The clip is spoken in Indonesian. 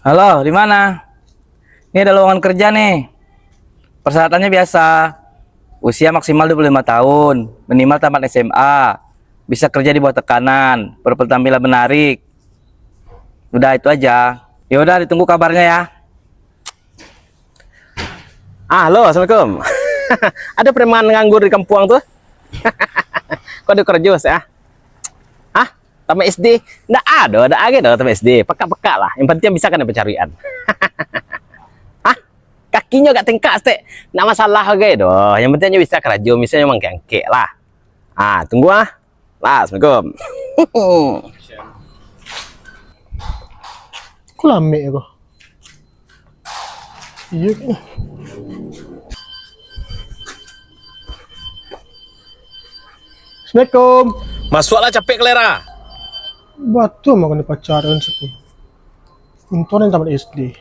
Halo, di mana? Ini ada lowongan kerja nih. Persyaratannya biasa. Usia maksimal 25 tahun, minimal tamat SMA, bisa kerja di bawah tekanan, berpenampilan menarik. Udah itu aja. Ya udah ditunggu kabarnya ya. Halo, assalamualaikum. Ada preman nganggur di kampung tuh. Kok ada kerja sih ah? Ah, tamat SD? Nggak ada aja dah tamat SD. Peka-peka lah. Yang penting bisa kan pencarian. Ah, kakinya gak tengkak stek. Nggak masalah aja doh. Yang pentingnya bisa kerja, misalnya emang kengkek lah. Ah, tunggu ah. Lah, assalamualaikum. Kok lame ya kok? Iya kayaknya. Assalamualaikum. Masuklah capek kelera. Batu makan pacaran sepuluh. Untung yang tamat SD.